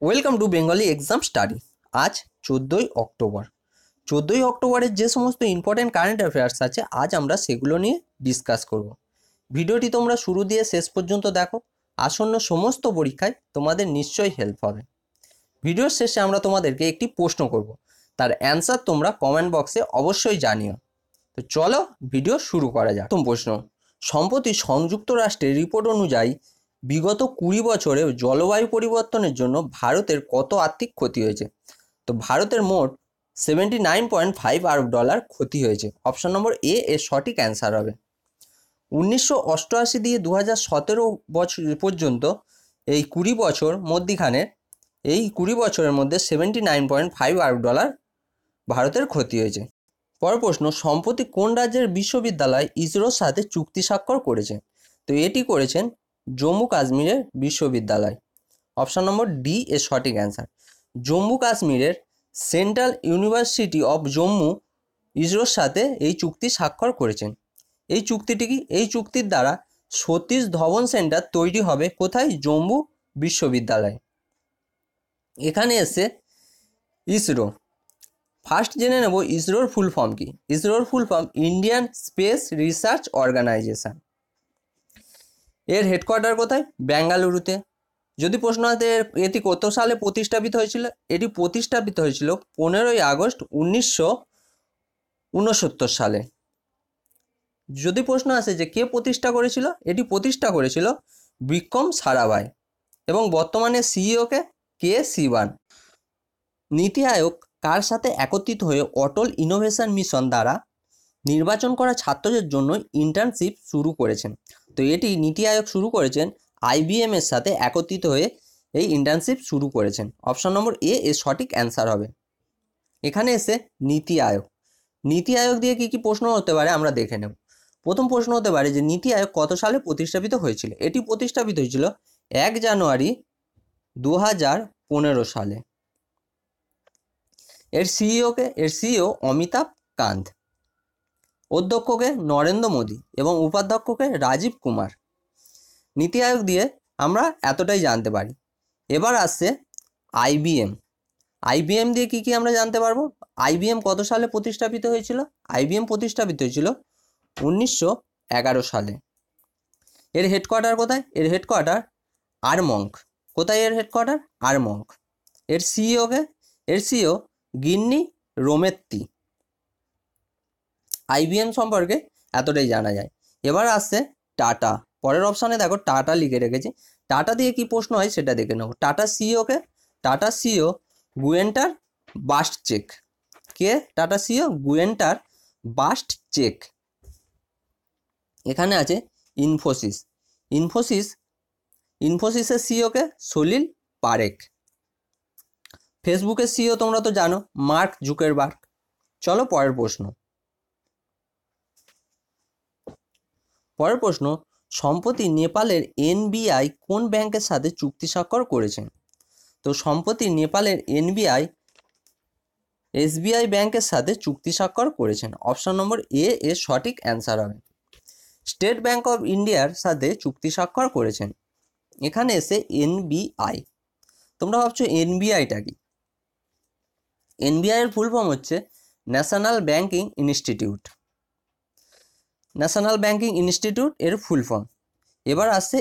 Welcome to Bengali exam study. আজ 14ই October. 14ই অক্টোবরের যে সমস্ত ইম্পর্টেন্ট কারেন্ট অ্যাফেয়ার্স আছে আজ আমরা সেগুলো নিয়ে ডিসকাস করব। ভিডিওটি তোমরা শুরু দিয়ে শেষ পর্যন্ত দেখো, আসন্ন সমস্ত পরীক্ষায় তোমাদের নিশ্চয়ই হেল্প হবে। ভিডিওর শেষে আমরা তোমাদেরকে একটি প্রশ্ন করব, তার অ্যান্সার তোমরা কমেন্ট বক্সে অবশ্যই জানিও। তো চলো ভিডিও শুরু করা যাক। প্রথম প্রশ্ন, সম্প্রতি সংযুক্ত রাষ্ট্রের রিপোর্ট অনুযায়ী বিগত 20 বছরে জলবায়ু পরিবর্তনের জন্য ভারতের কত আর্থিক ক্ষতি হয়েছে? তো ভারতের মোট $79.5 আরব ক্ষতি হয়েছে। অপশন নম্বর এ এর সঠিক অ্যান্সার হবে। 1988 দিয়ে 2017 বছর পর্যন্ত এই 20 বছর মধ্যিখানে এই 20 বছরের মধ্যে $79.5 আরব ভারতের ক্ষতি হয়েছে। পরের প্রশ্ন, সম্প্রতি কোন রাজ্যের বিশ্ববিদ্যালয় ইসরোর সাথে চুক্তি স্বাক্ষর করেছে? তো এটি করেছেন জম্মু কাশ্মীরের বিশ্ববিদ্যালয়। অপশন নম্বর ডি এর সঠিক অ্যান্সার। জম্মু কাশ্মীরের সেন্ট্রাল ইউনিভার্সিটি অফ জম্মু ইসরোর সাথে এই চুক্তি স্বাক্ষর করেছেন। এই চুক্তিটি কি? এই চুক্তির দ্বারা সতীশ ধবন সেন্টার তৈরি হবে কোথায়? জম্মু বিশ্ববিদ্যালয়। এখানে এসে ইসরো, ফার্স্ট জেনে নেব ইসরোর ফুল ফর্ম কি। ইসরোর full form Indian Space Research Organisation. এর হেডকোয়ার্টার কোথায়? বেঙ্গালুরুতে। যদি প্রশ্ন আসে এটি কত সালে প্রতিষ্ঠাপিত হয়েছিল? এটি প্রতিষ্ঠাপিত হয়েছিল 15ই আগস্ট 1969 সালে। যদি প্রশ্ন আসে যে কে প্রতিষ্ঠা করেছিল, এটি প্রতিষ্ঠা করেছিল বিক্রম সারাভাই এবং বর্তমানে সিইওকে কে শিবান। নীতি আয়োগ কার সাথে একত্রিত হয়ে অটল ইনোভেশন মিশন দ্বারা নির্বাচন করা ছাত্রদের জন্য ইন্টার্নশিপ শুরু করেছেন? তো এটি নীতি আয়োগ শুরু করেছেন IBM এর সাথে একত্রিত হয়ে এই ইন্টার্নশিপ শুরু করেছেন। অপশন নম্বর এ এর সঠিক অ্যান্সার হবে। এখানে এসে নীতি আয়োগ, নীতি আয়োগ দিয়ে কি কি প্রশ্ন হতে পারে আমরা দেখে নেব। প্রথম প্রশ্ন হতে পারে যে নীতি আয়োগ কত সালে প্রতিষ্ঠাপিত হয়েছিল? এটি প্রতিষ্ঠাপিত হয়েছিল 1 জানুয়ারি 2015 সালে। এর সিইও অমিতাভ কান্ত, অধ্যক্ষকে নরেন্দ্র মোদী এবং উপাধ্যক্ষকে রাজীব কুমার। নীতি আয়োগ দিয়ে আমরা এতটাই জানতে পারি। এবার আসছে IBM দিয়ে কি কি আমরা জানতে পারবো। IBM কত সালে প্রতিষ্ঠাপিত হয়েছিল? IBM প্রতিষ্ঠাপিত হয়েছিল 1911 সালে। এর হেডকোয়ার্টার কোথায়? এর হেডকোয়ার্টার আরমঙ্ক। কোথায় এর হেডকোয়ার্টার? আরমঙ্ক। এর সিইও গিন্নি রোমেত্তি। IBM সম্পর্কে এতটাই জানা যায়। এবার আসছে টাটা। পরের অপশানে দেখো টাটা লিখে রেখেছি। টাটা দিয়ে কি প্রশ্ন হয় সেটা দেখে নেব। Tata CEO Guenter Butschek. কে? Tata CEO Guenter Butschek. এখানে আছে ইনফোসিসের সিইওকে সলিল পারেখ। ফেসবুকের সিইও তোমরা তো জানো, মার্ক জুকারবার্গ। চলো পরের প্রশ্ন। সম্প্রতি নেপালের NBI কোন ব্যাংকের সাথে চুক্তি স্বাক্ষর করেছেন? তো সম্প্রতি নেপালের NBI SBI ব্যাংকের সাথে চুক্তি স্বাক্ষর করেছেন। অপশন নম্বর এ এর সঠিক অ্যান্সার হবে। স্টেট ব্যাংক অফ ইন্ডিয়ার সাথে চুক্তি স্বাক্ষর করেছেন। এখানে এসে NBI। তোমরা ভাবছো NBIটা কি? NBI এর ফুল ফর্ম হচ্ছে national banking institute. National banking institute এর ফুল ফর্ম। এবার আসছে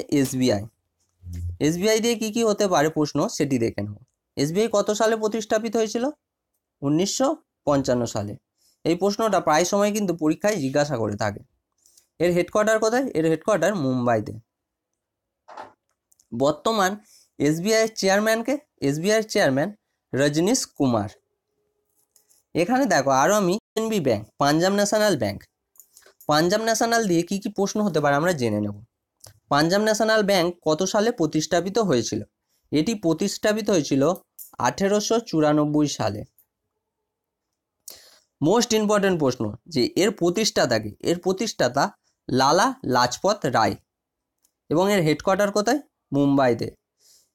SBI দিয়ে কি কি হতে পারে প্রশ্ন সেটি দেখে নেব। SBI কত সালে প্রতিষ্ঠাপিত হয়েছিল? 1955 সালে। এই প্রশ্নটা প্রায় সময় কিন্তু পরীক্ষায় জিজ্ঞাসা করে থাকে। এর হেডকোয়ার্টার কোথায়? এর হেডকোয়ার্টার মুম্বাইতে। বর্তমান SBI এর চেয়ারম্যান রজনীশ কুমার। এখানে দেখো আরও আমি PNB bank, Punjab national bank. Punjab national দিয়ে কি কি প্রশ্ন হতে পারে আমরা জেনে নেব। পাঞ্জাব ন্যাশনাল ব্যাংক কত সালে প্রতিষ্ঠাপিত হয়েছিল? এটি প্রতিষ্ঠাপিত হয়েছিল 1894 সালে। মোস্ট ইম্পর্টেন্ট প্রশ্ন যে এর প্রতিষ্ঠাতা কে? এর প্রতিষ্ঠাতা লালা লাজপত রায় এবং এর হেডকোয়ার্টার কোথায়? মুম্বাইতে।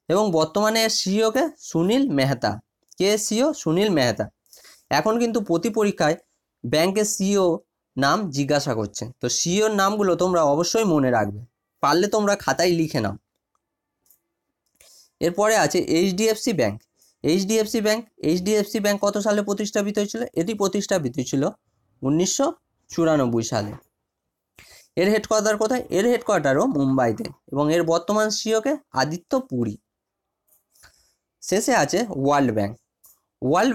এবং বর্তমানে এর সিইওকে সুনীল মেহতা। কে সিইও? সুনীল মেহতা। এখন কিন্তু প্রতি পরীক্ষায় ব্যাংকের সিইও নাম জিজ্ঞাসা করছে, তো সিইওর নামগুলো তোমরা অবশ্যই মনে রাখবে, পারলে তোমরা খাতায় লিখে নাও। এরপরে আছে এইচডিএফসি ব্যাংক। এইচডিএফসি ব্যাংক কত সালে প্রতিষ্ঠাপিত হয়েছিল? এটি প্রতিষ্ঠাপিত হয়েছিল 1994 সালে। এর হেডকোয়ার্টার কোথায়? এর হেডকোয়ার্টারও মুম্বাইতে এবং এর বর্তমান সিইওকে আদিত্য পুরী। শেষে আছে ওয়ার্ল্ড ব্যাংক। ওয়ার্ল্ড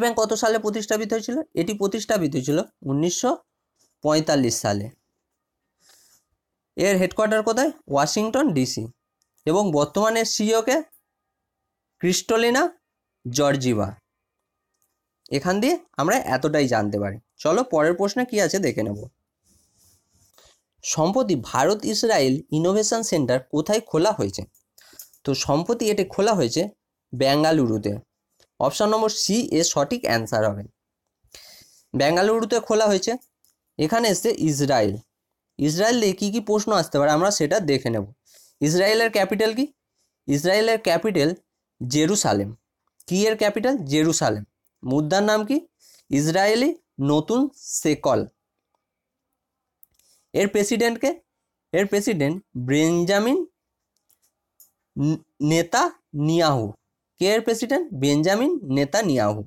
ব্যাংক কত সালে প্রতিষ্ঠাপিত হয়েছিল? এটি প্রতিষ্ঠাপিত হয়েছিল 1945 সালে। এর হেডকোয়ার্টার কোথায়? ওয়াশিংটন ডিসি এবং বর্তমানে সিইওকে ক্রিস্টোলিনা জর্জিভা। এখান দিয়ে আমরা এতটাই জানতে পারি। চলো পরের প্রশ্নে কি আছে দেখে নেব। সম্প্রতি ভারত ইসরায়েল ইনোভেশন সেন্টার কোথায় খোলা হয়েছে? তো সম্প্রতি এটি খোলা হয়েছে বেঙ্গালুরুতে। অপশান নম্বর সি এর সঠিক অ্যান্সার হবে। বেঙ্গালুরুতে খোলা হয়েছে। এখানে এসছে ইসরায়েল দিয়ে কী কী প্রশ্ন আসতে পারে আমরা সেটা দেখে নেব। ইসরায়েলের ক্যাপিটাল কি? ইসরায়েলের ক্যাপিটাল জেরুসালেম। কি এর ক্যাপিটাল? জেরুসালেম। মুদ্রার নাম কি? ইসরায়েলি নতুন সেকল। এর প্রেসিডেন্টকে? এর প্রেসিডেন্ট বেঞ্জামিন নেতানিয়াহু। কে এর প্রেসিডেন্ট? Benjamin Netanyahu.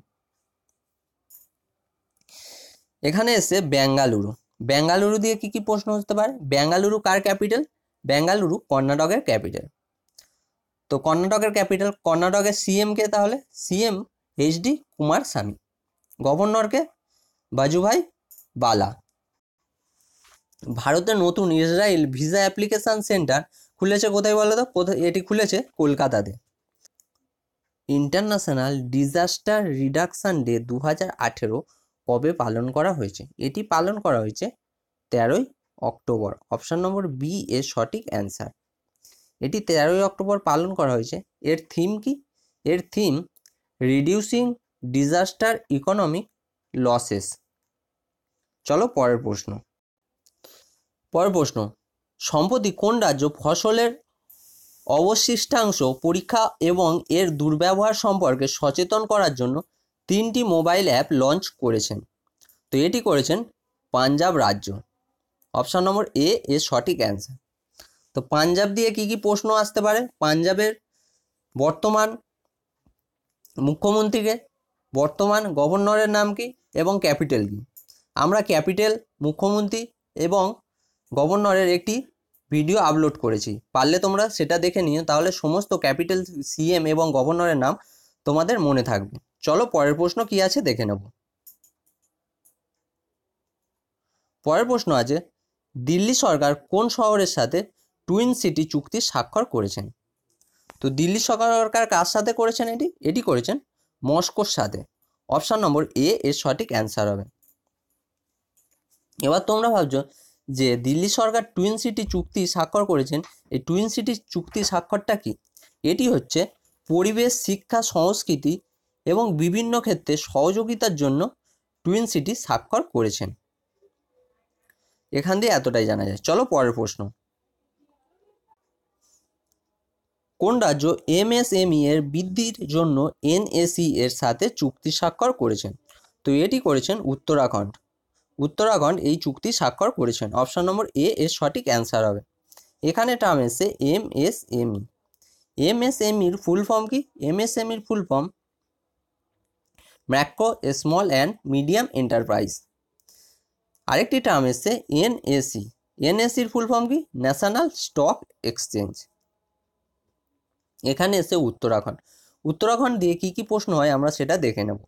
এখানে এসে বেঙ্গালুরু দিয়ে কি কি প্রশ্ন হতে পারে? বেঙ্গালুরু কার ক্যাপিটাল? বেঙ্গালুরু কর্ণাটকের ক্যাপিটাল। তো কর্ণাটকের সিএম কে? তাহলে সিএম এইচডি কুমারস্বামী। গভর্নরকে? বাজুভাই বালা। ভারতের নতুন ইসরায়েল ভিসা অ্যাপ্লিকেশন সেন্টার খুলেছে কোথায় বলো তো? এটি খুলেছে কলকাতাতে। ইন্টারন্যাশনাল ডিজাস্টার রিডাকশন ডে 2018 কবে পালন করা হয়েছে? এটি পালন করা হয়েছে 13ই অক্টোবর। অপশান নম্বর বি এর সঠিক অ্যান্সার। এটি 13ই অক্টোবর পালন করা হয়েছে। এর থিম কি? এর theme reducing disaster economic losses. চলো পরের প্রশ্ন। সম্প্রতি কোন রাজ্য ফসলের অবশিষ্টাংশ পরীক্ষা এবং এর দুর্ব্যবহার সম্পর্কে সচেতন করার জন্য 3টি মোবাইল অ্যাপ লঞ্চ করেছেন? তো এটি করেছেন পাঞ্জাব রাজ্য। অপশান নম্বর এ এর সঠিক অ্যান্সার। তো পাঞ্জাব দিয়ে কি কি প্রশ্ন আসতে পারে? পাঞ্জাবের বর্তমান মুখ্যমন্ত্রীকে, বর্তমান গভর্নরের নাম কি এবং ক্যাপিটাল কি? আমরা ক্যাপিটাল, মুখ্যমন্ত্রী এবং গভর্নরের একটি ভিডিও আপলোড করেছি, পারলে তোমরা সেটা দেখে নিও, তাহলে সমস্ত ক্যাপিটাল, সিএম এবং গভর্নরের নাম তোমাদের মনে থাকবে। চলো পরের প্রশ্ন কি আছে দেখে নেব। পরের প্রশ্ন আছে, দিল্লি সরকার কোন শহরের সাথে টুইন সিটি চুক্তি স্বাক্ষর করেছেন? তো দিল্লি সরকার কার সাথে করেছেন? এটি করেছেন মস্কোর সাথে। অপশান নম্বর এ এর সঠিক অ্যান্সার হবে। এবার তোমরা ভাবছো যে দিল্লি সরকার টুইন সিটি চুক্তি স্বাক্ষর করেছেন, এই টুইন সিটি চুক্তি স্বাক্ষরটা কি? এটি হচ্ছে পরিবেশ, শিক্ষা, সংস্কৃতি এবং বিভিন্ন ক্ষেত্রে সহযোগিতার জন্য টুইন সিটি স্বাক্ষর করেছেন। এখান দিয়ে এতটাই জানা যায়। চলো পরের প্রশ্ন। কোন রাজ্য এমএসএমই এর বৃদ্ধির জন্য এনএসি এর সাথে চুক্তি স্বাক্ষর করেছেন? তো এটি করেছেন উত্তরাখণ্ড। এই চুক্তি স্বাক্ষর করেছেন। অপশান নম্বর এ এর সঠিক অ্যান্সার হবে। এখানে টার্ম এসে এমএসএমই। এমএসএমইর ফুল ফর্ম কি? এমএসএমইর full form macro small and medium enterprise. আরেকটি টার্ম এসছে এনএসি। এনএসির ফুল ফর্ম কি? National stock exchange. এখানে এসে উত্তরাখণ্ড দিয়ে কি কি প্রশ্ন হয় আমরা সেটা দেখে নেব।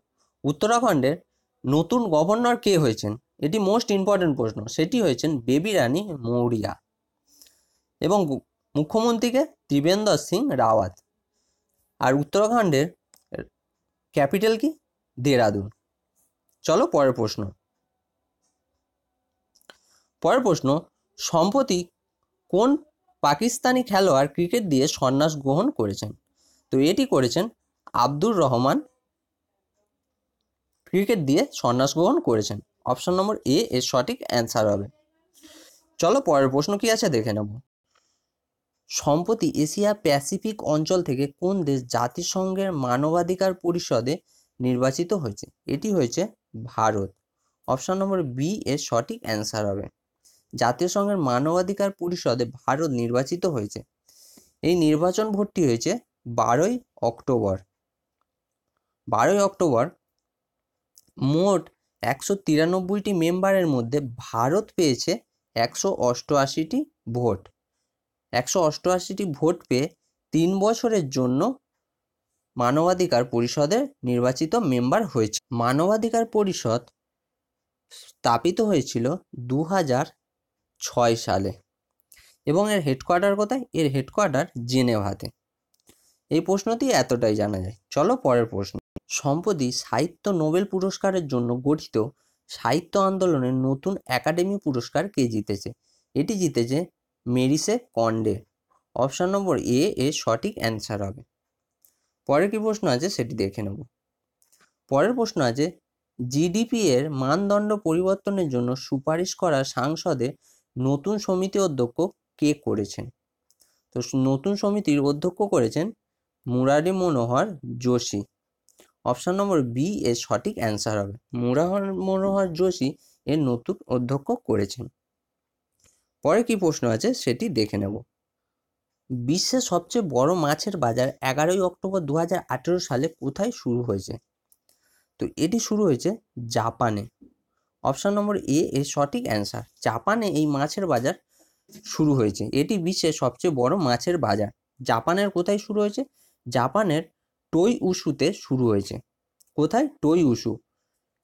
উত্তরাখণ্ডের নতুন গভর্নর কে হয়েছেন? এটি মোস্ট ইম্পর্টেন্ট প্রশ্ন। সেটি হয়েছেন বেবি রানী মৌরিয়া এবং মুখ্যমন্ত্রীকে ত্রিবেন্দ্র সিং রাওয়াত। আর উত্তরাখণ্ডের ক্যাপিটাল কি? দেরাদুন। চলো পরের প্রশ্ন। সম্প্রতি কোন পাকিস্তানি খেলোয়াড় ক্রিকেট দিয়ে সন্ন্যাস গ্রহণ করেছেন? তো এটি করেছেন আব্দুর রহমান, ক্রিকেট দিয়ে সন্ন্যাস গ্রহণ করেছেন। অপশন নম্বর এ এর সঠিক অ্যান্সার হবে। চলো পরের প্রশ্ন কি আছে দেখে নেব। সম্প্রতি এশিয়া প্যাসিফিক অঞ্চল থেকে কোন দেশ জাতিসংঘের মানবাধিকার পরিষদে নির্বাচিত হয়েছে? এটি হয়েছে ভারত। অপশন নম্বর বি এর সঠিক অ্যান্সার হবে। জাতিসংঘের মানবাধিকার পরিষদে ভারত নির্বাচিত হয়েছে। এই নির্বাচন ভোটটি হয়েছে 12ই অক্টোবর। 12ই অক্টোবর মোট 193টি মেম্বারের মধ্যে ভারত পেয়েছে 188টি ভোট। 188টি ভোট পেয়ে 3 বছরের জন্য মানবাধিকার পরিষদের নির্বাচিত মেম্বার হয়েছে। মানবাধিকার পরিষদ স্থাপিত হয়েছিল 2006 সালে এবং এর হেডকোয়ার্টার কোথায়? এর হেডকোয়ার্টার জেনেভাতে। এই প্রশ্নটি এতটাই জানা যায়। চলো পরের প্রশ্ন। সম্প্রতি সাহিত্য নোবেল পুরস্কারের জন্য গঠিত সাহিত্য আন্দোলনের নতুন একাডেমি পুরস্কার কে জিতেছে? এটি জিতেছে মেরিসে কন্ডে। অপশান নম্বর এ এর সঠিক অ্যান্সার হবে। পরের কি প্রশ্ন আছে সেটি দেখে নেব। পরের প্রশ্ন আছে, জিডিপি এর মানদণ্ড পরিবর্তনের জন্য সুপারিশ করা সংসদে নতুন সমিতি অধ্যক্ষ কে করেছেন? তো নতুন সমিতির অধ্যক্ষ করেছেন মুরারি মনোহর যোশী। অপশান নম্বর বি এর সঠিক অ্যান্সার হবে। মুরারি মনোহর যোশী এর নতুন অধ্যক্ষ করেছেন। পরে কি প্রশ্ন আছে সেটি দেখে নেব। বিশ্বের সবচেয়ে বড় মাছের বাজার 11ই অক্টোবর 2018 সালে কোথায় শুরু হয়েছে? তো এটি শুরু হয়েছে জাপানে। অপশান নম্বর এ এর সঠিক অ্যান্সার। জাপানে এই মাছের বাজার শুরু হয়েছে। এটি বিশ্বের সবচেয়ে বড় মাছের বাজার। জাপানের কোথায় শুরু হয়েছে? জাপানের টোইউশুতে শুরু হয়েছে। কোথায়? টোইউশু,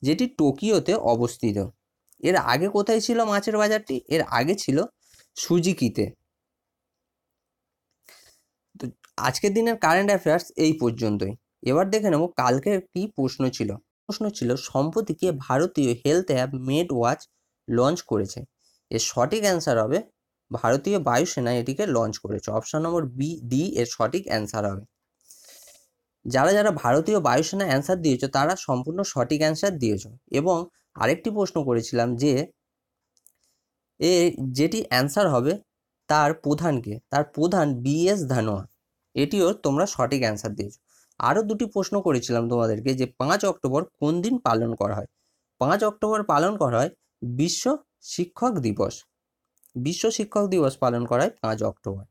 যেটি টোকিওতে অবস্থিত। এর আগে কোথায় ছিল মাছের বাজারটি? এর আগে ছিল সুজুকিতে। তো আজকের দিনের কারেন্ট অ্যাফেয়ার্স এই পর্যন্তই। এবার দেখে নেব কালকের কি প্রশ্ন ছিল। প্রশ্ন ছিল, সম্প্রতি কে ভারতীয় health app made watch launch করেছে? এর সঠিক অ্যান্সার হবে ভারতীয় বায়ুসেনা এটিকে লঞ্চ করেছে। অপশান নম্বর ডি এর সঠিক অ্যান্সার হবে। যারা যারা ভারতীয় বায়ুসেনা অ্যান্সার দিয়েছো তারা সম্পূর্ণ সঠিক অ্যান্সার দিয়েছো। এবং আরেকটি প্রশ্ন করেছিলাম যে যেটি অ্যান্সার হবে তার প্রধানকে, তার প্রধান BS ধানোয়া, এটিও তোমরা সঠিক অ্যান্সার দিয়েছো। আরও দুটি প্রশ্ন করেছিলাম তোমাদেরকে যে 5 অক্টোবর কোন দিন পালন করা হয়? 5 অক্টোবর পালন করা হয় বিশ্ব শিক্ষক দিবস। বিশ্ব শিক্ষক দিবস পালন করা হয় 5 অক্টোবর।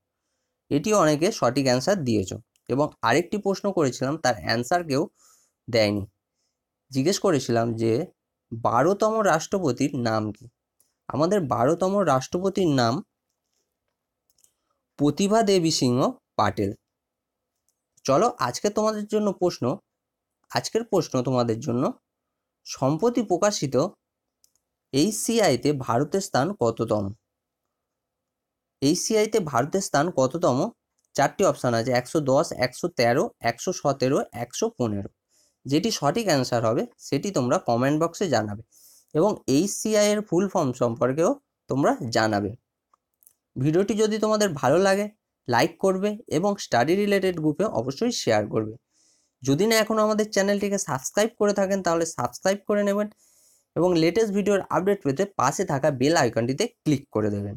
এটিও অনেকে সঠিক অ্যান্সার দিয়েছো। এবং আরেকটি প্রশ্ন করেছিলাম তার অ্যান্সার কেউ দেয়নি। জিজ্ঞেস করেছিলাম যে 12তম রাষ্ট্রপতির নাম কি? আমাদের 12তম রাষ্ট্রপতির নাম প্রতিভা দেবী সিংহ পাটেল। চলো আজকের প্রশ্ন তোমাদের জন্য, সম্প্রতি প্রকাশিত HCIতে ভারতের স্থান কততম? HCIতে ভারতের স্থান কততম? 4টি অপশান আছে, 110, 113, 117, 115। যেটি সঠিক অ্যান্সার হবে সেটি তোমরা কমেন্ট বক্সে জানাবে এবং HCI এর ফুল ফর্ম সম্পর্কেও তোমরা জানাবে। ভিডিওটি যদি তোমাদের ভালো লাগে লাইক করবে এবং স্টাডি রিলেটেড গ্রুপে অবশ্যই শেয়ার করবে। যদি না এখনও আমাদের চ্যানেলটিকে সাবস্ক্রাইব করে থাকেন তাহলে সাবস্ক্রাইব করে নেবেন এবং লেটেস্ট ভিডিওর আপডেট পেতে পাশে থাকা বেল আইকনটিতে ক্লিক করে দেবেন।